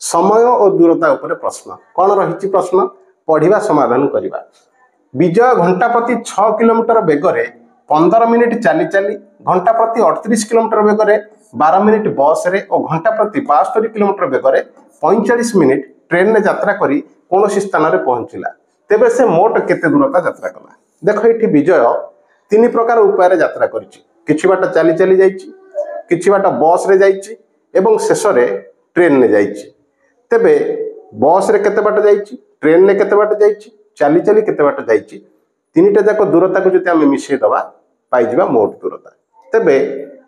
समय और दूरता उपर प्रश्न कौन रही प्रश्न पढ़ा समाधान करवा। विजय घंटा प्रति 6 किलोमीटर बेगर 15 मिनिट चली चली घंटा प्रति 38 किलोमीटर बेगर 12 मिनिट बस रे और घंटा प्रति 72 किलोमीटर बेगर 45 मिनिट ट्रेन में यात्रा करी कौन स्थान में पहुंचला तेबे से मोट केते दूरता यात्रा कला। देख ये विजय 3 प्रकार उपाय यात्रा करिछि बाट चली चली जाइछि किछि बाट बस रे जाइछि एवं शेष रे ट्रेन ने जाइछि। तेबे बस रे केते बाट जाइछि ट्रेन ने केते बाट जाइछि चली चली केते बाट जाइछि तीनटा जाक दूरता को जति आमे मिसै दबा पाई जिबा मोट दूरता। तेबे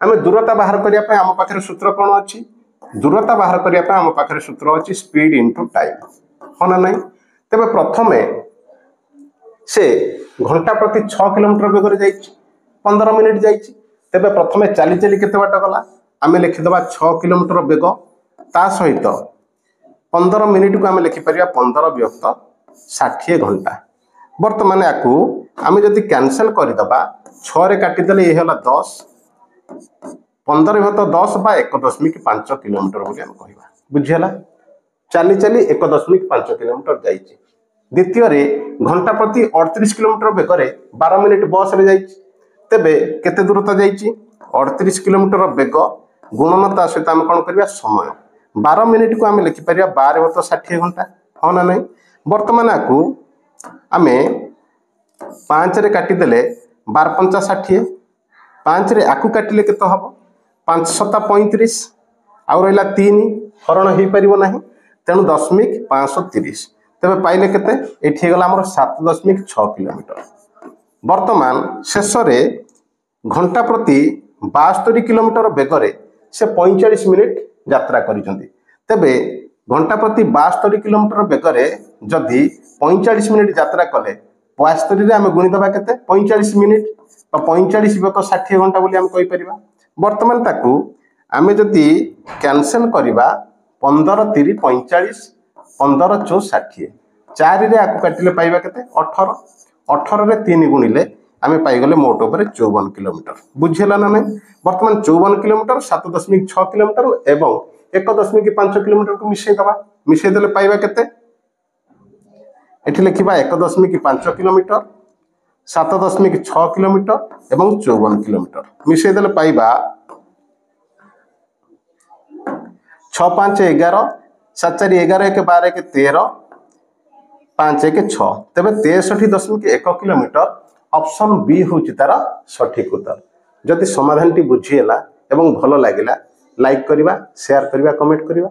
आमे दूरता बाहर करिया पे हम पाखरे सूत्र कोन अछि दूरता बाहर करिया पे हम पाखरे सूत्र अछि स्पीड इनटू टाइम होना नहीं। तेबे प्रथमे से घंटा प्रति 6 किलोमीटर बेगर जाइछि 15 मिनिट जाइछि तेबे प्रथमे चली चली केते बाट गला आमे लिखि दबा 6 किलोमीटर बेग ता सहित 15 मिनिट को आमे लिखि परिया 15 विभक्त 60 घंटा। वर्तमान याकू आमे जदि कैंसिल कर दबा 6 रे काटी देले ये होला 10 15 विभक्त 10 बा 1.5 किलोमीटर बोली हम कहबा बुझियला। चली चली 1.5 किलोमीटर जाइछि। द्वितीय रे घंटा प्रति 38 किलोमीटर बेगर 12 मिनिट बस रे जाइछि तेबे केते दूरता जाइछि 38 किलोमीटर बेग गुणनता सहित आम कौन करबा समय 12 मिनिट को आम लिखि परिया 12/60 घंटा हाँ ना नहीं। वर्तमान आपको आमे 5 रे काटी देले 12×5 = 60 5 रे आकु काटिले केते हबो 5×7 = 35 आउ रहिला 3 हरण हो परिबो नाही तेणु 10.530 तेबे पाइले केते एठी गला हमर 7.6 किलोमीटर। वर्तमान शेष रे घंटा प्रति 72 किलोमीटर बेगरे से 45 मिनिट यात्रा करिसंती तेबे घंटा प्रति 72 किलोमीटर बेगरे जदि 45 मिनिट यात्रा कले 72 रे आमे गुणी दबा केते 45 मिनिट 45/60 घंटा बोली हम कहि परिबा। वर्तमान ताकू आमे जदि कैंसिल करिबा 15 3 45 15 4 60 4 रे आकु काटिले पाइबा केते 18 18 रे 3 गुणिले आमे पाई गले मोट ऊपर 54 किलोमीटर बुझियला ना नहीं। वर्तमान 54 किलोमीटर 7.6 किलोमीटर एवं 1.5 किलोमीटर को मिसै देले पाइबा केते एठी लिखिबा 1.5 किलोमीटर 7.6 किलोमीटर एवं 54 किलोमीटर मिसै देले पाइबा 6 5 11 7 4 11 1 12 1 13 5 1 6 तेबे 63.1 किलोमीटर ऑप्शन बी होची तार सठिक उत्तर। जदि समाधान टी बुझिएला एवं भलो लागिला लाइक करिबा शेयर करिबा कमेंट करिबा।